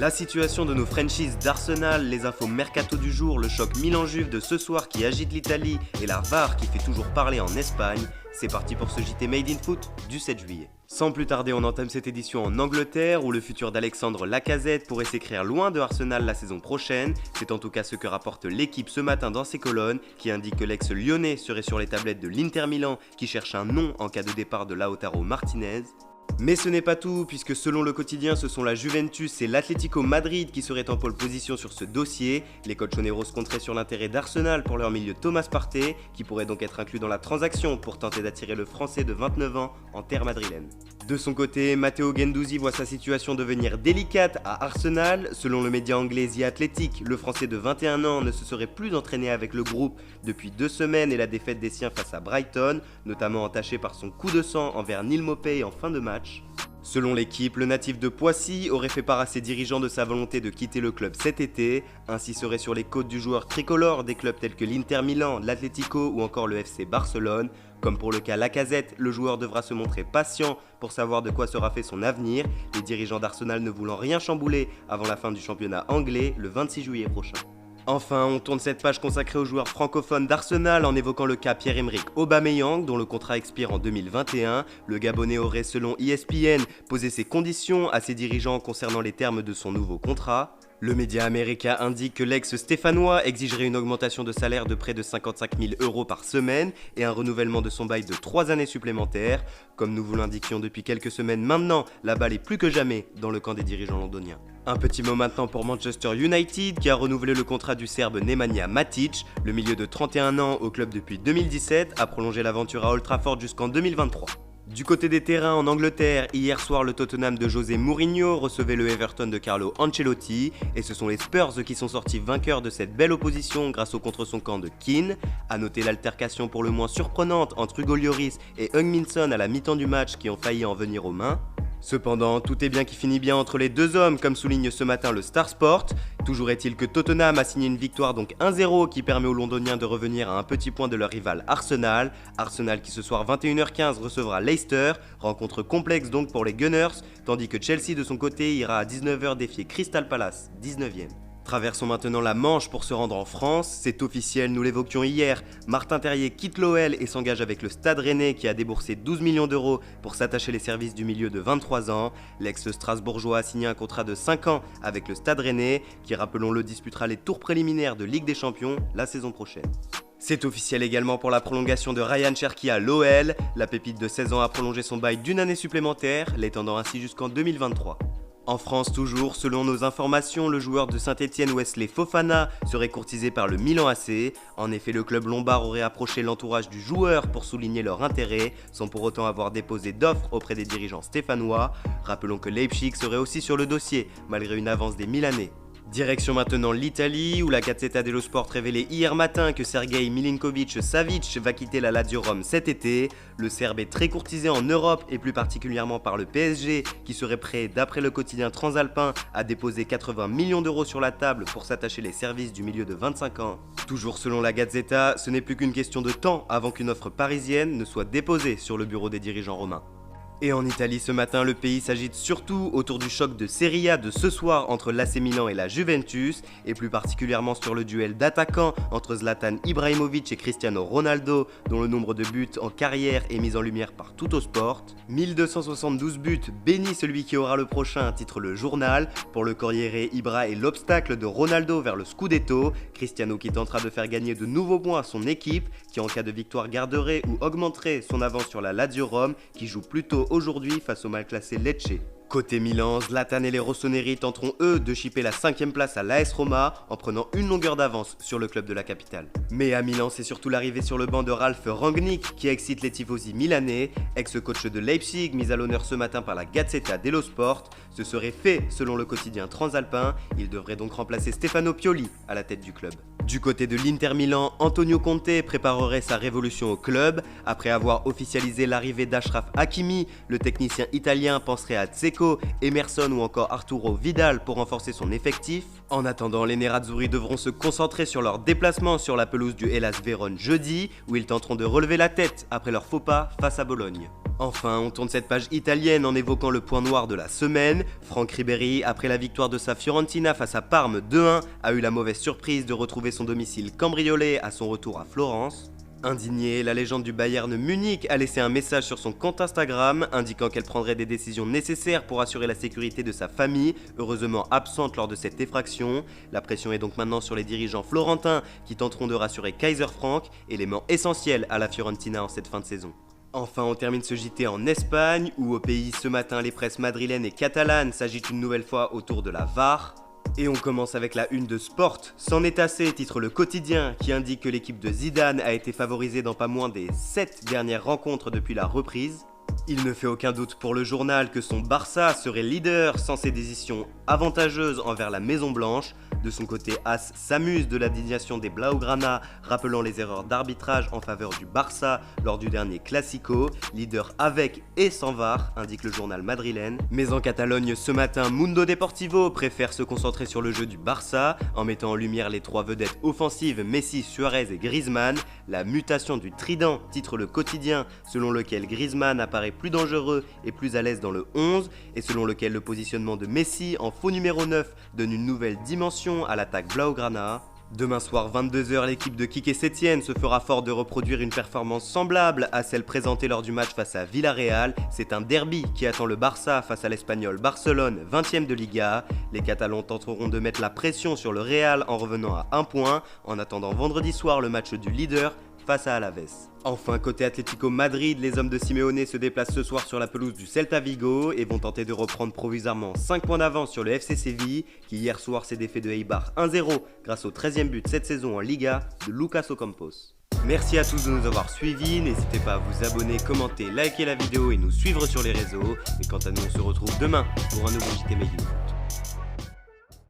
La situation de nos franchises d'Arsenal, les infos mercato du jour, le choc Milan-Juve de ce soir qui agite l'Italie et la VAR qui fait toujours parler en Espagne, c'est parti pour ce JT Made in Foot du 7 juillet. Sans plus tarder, on entame cette édition en Angleterre où le futur d'Alexandre Lacazette pourrait s'écrire loin de Arsenal la saison prochaine. C'est en tout cas ce que rapporte l'équipe ce matin dans ses colonnes qui indique que l'ex-lyonnais serait sur les tablettes de l'Inter Milan qui cherche un nom en cas de départ de Lautaro Martinez. Mais ce n'est pas tout, puisque selon le quotidien, ce sont la Juventus et l'Atlético Madrid qui seraient en pole position sur ce dossier. Les colchoneros compteraient sur l'intérêt d'Arsenal pour leur milieu Thomas Partey, qui pourrait donc être inclus dans la transaction pour tenter d'attirer le Français de 29 ans en terre madrilène. De son côté, Matteo Guendouzi voit sa situation devenir délicate à Arsenal. Selon le média anglais The Athletic, le Français de 21 ans ne se serait plus entraîné avec le groupe depuis 2 semaines et la défaite des siens face à Brighton, notamment entachée par son coup de sang envers Neal Maupay en fin de match. Selon l'équipe, le natif de Poissy aurait fait part à ses dirigeants de sa volonté de quitter le club cet été. Ainsi seraient sur les côtes du joueur tricolore des clubs tels que l'Inter Milan, l'Atlético ou encore le FC Barcelone. Comme pour le cas Lacazette, le joueur devra se montrer patient pour savoir de quoi sera fait son avenir, les dirigeants d'Arsenal ne voulant rien chambouler avant la fin du championnat anglais le 26 juillet prochain. Enfin, on tourne cette page consacrée aux joueurs francophones d'Arsenal en évoquant le cas Pierre-Emerick Aubameyang dont le contrat expire en 2021. Le Gabonais aurait, selon ESPN, posé ses conditions à ses dirigeants concernant les termes de son nouveau contrat. Le média américain indique que l'ex-stéphanois exigerait une augmentation de salaire de près de 55 000 € par semaine et un renouvellement de son bail de 3 années supplémentaires. Comme nous vous l'indiquions depuis quelques semaines maintenant, la balle est plus que jamais dans le camp des dirigeants londoniens. Un petit mot maintenant pour Manchester United qui a renouvelé le contrat du Serbe Nemanja Matic. Le milieu de 31 ans au club depuis 2017 a prolongé l'aventure à Old Trafford jusqu'en 2023. Du côté des terrains en Angleterre, hier soir le Tottenham de José Mourinho recevait le Everton de Carlo Ancelotti et ce sont les Spurs qui sont sortis vainqueurs de cette belle opposition grâce au contre-son-camp de Keane. A noter l'altercation pour le moins surprenante entre Hugo Lloris et Heung-min Son à la mi-temps du match qui ont failli en venir aux mains. Cependant, tout est bien qui finit bien entre les deux hommes, comme souligne ce matin le Star Sport. Toujours est-il que Tottenham a signé une victoire donc 1-0 qui permet aux Londoniens de revenir à un petit point de leur rival Arsenal. Arsenal qui ce soir 21h15 recevra Leicester, rencontre complexe donc pour les Gunners, tandis que Chelsea de son côté ira à 19h défier Crystal Palace, 19e. Traversons maintenant la Manche pour se rendre en France, c'est officiel, nous l'évoquions hier, Martin Terrier quitte l'OL et s'engage avec le Stade Rennais qui a déboursé 12 millions d'euros pour s'attacher les services du milieu de 23 ans. L'ex-strasbourgeois a signé un contrat de 5 ans avec le Stade Rennais qui, rappelons-le, disputera les tours préliminaires de Ligue des Champions la saison prochaine. C'est officiel également pour la prolongation de Ryan Cherki à l'OL, la pépite de 16 ans a prolongé son bail d'une année supplémentaire, l'étendant ainsi jusqu'en 2023. En France toujours, selon nos informations, le joueur de Saint-Etienne Wesley Fofana serait courtisé par le Milan AC. En effet, le club lombard aurait approché l'entourage du joueur pour souligner leur intérêt, sans pour autant avoir déposé d'offres auprès des dirigeants stéphanois. Rappelons que Leipzig serait aussi sur le dossier, malgré une avance des Milanais. Direction maintenant l'Italie, où la Gazzetta dello Sport révélait hier matin que Sergei Milinkovic-Savic va quitter la Lazio Rome cet été. Le Serbe est très courtisé en Europe et plus particulièrement par le PSG, qui serait prêt, d'après le quotidien transalpin, à déposer 80 millions d'euros sur la table pour s'attacher les services du milieu de 25 ans. Toujours selon la Gazzetta, ce n'est plus qu'une question de temps avant qu'une offre parisienne ne soit déposée sur le bureau des dirigeants romains. Et en Italie ce matin, le pays s'agite surtout autour du choc de Serie A de ce soir entre l'AC Milan et la Juventus, et plus particulièrement sur le duel d'attaquants entre Zlatan Ibrahimovic et Cristiano Ronaldo, dont le nombre de buts en carrière est mis en lumière par Tuttosport. 1272 buts, béni celui qui aura le prochain, titre le journal. Pour le Corriere, Ibra est l'obstacle de Ronaldo vers le Scudetto, Cristiano qui tentera de faire gagner de nouveaux points à son équipe, qui en cas de victoire garderait ou augmenterait son avance sur la Lazio Rome, qui joue plutôt aujourd'hui face au mal classé Lecce. Côté Milan, Zlatan et les Rossoneri tenteront eux de chipper la 5e place à l'AS Roma en prenant une longueur d'avance sur le club de la capitale. Mais à Milan, c'est surtout l'arrivée sur le banc de Ralf Rangnick qui excite les tifosi milanais, ex-coach de Leipzig mis à l'honneur ce matin par la Gazzetta dello Sport. Ce serait fait selon le quotidien transalpin, il devrait donc remplacer Stefano Pioli à la tête du club. Du côté de l'Inter Milan, Antonio Conte préparerait sa révolution au club. Après avoir officialisé l'arrivée d'Achraf Hakimi, le technicien italien penserait à Dzeko, Emerson ou encore Arturo Vidal pour renforcer son effectif. En attendant, les Nerazzurri devront se concentrer sur leur déplacement sur la pelouse du Hellas Vérone jeudi, où ils tenteront de relever la tête après leur faux pas face à Bologne. Enfin, on tourne cette page italienne en évoquant le point noir de la semaine. Franck Ribéry, après la victoire de sa Fiorentina face à Parme 2-1, a eu la mauvaise surprise de retrouver son domicile cambriolé à son retour à Florence. Indignée, la légende du Bayern Munich a laissé un message sur son compte Instagram indiquant qu'elle prendrait des décisions nécessaires pour assurer la sécurité de sa famille, heureusement absente lors de cette effraction. La pression est donc maintenant sur les dirigeants florentins qui tenteront de rassurer Kaiser Frank, élément essentiel à la Fiorentina en cette fin de saison. Enfin, on termine ce JT en Espagne, où au pays ce matin les presses madrilènes et catalanes s'agitent une nouvelle fois autour de la VAR. Et on commence avec la une de Sport. C'en est assez, titre Le Quotidien, qui indique que l'équipe de Zidane a été favorisée dans pas moins des 7 dernières rencontres depuis la reprise. Il ne fait aucun doute pour le journal que son Barça serait leader sans ces décisions avantageuses envers la Maison Blanche. De son côté, As s'amuse de l'indignation des Blaugrana, rappelant les erreurs d'arbitrage en faveur du Barça lors du dernier Classico, leader avec et sans VAR, indique le journal madrilène. Mais en Catalogne ce matin, Mundo Deportivo préfère se concentrer sur le jeu du Barça, en mettant en lumière les 3 vedettes offensives Messi, Suarez et Griezmann. La mutation du trident, titre Le Quotidien, selon lequel Griezmann apparaît plus dangereux et plus à l'aise dans le 11, et selon lequel le positionnement de Messi en faux numéro 9 donne une nouvelle dimension à l'attaque Blaugrana. Demain soir 22h, l'équipe de Quique Sétienne se fera fort de reproduire une performance semblable à celle présentée lors du match face à Villarreal. C'est un derby qui attend le Barça face à l'Espagnol Barcelone, 20e de Liga. Les Catalans tenteront de mettre la pression sur le Real en revenant à 1 point, en attendant vendredi soir le match du leader face à Alaves. Enfin, côté Atlético Madrid, les hommes de Simeone se déplacent ce soir sur la pelouse du Celta Vigo et vont tenter de reprendre provisoirement 5 points d'avance sur le FC Séville, qui hier soir s'est défait de Eibar 1-0 grâce au 13e but cette saison en Liga de Lucas Ocampos. Merci à tous de nous avoir suivis, n'hésitez pas à vous abonner, commenter, liker la vidéo et nous suivre sur les réseaux. Et quant à nous, on se retrouve demain pour un nouveau JT Made in Foot.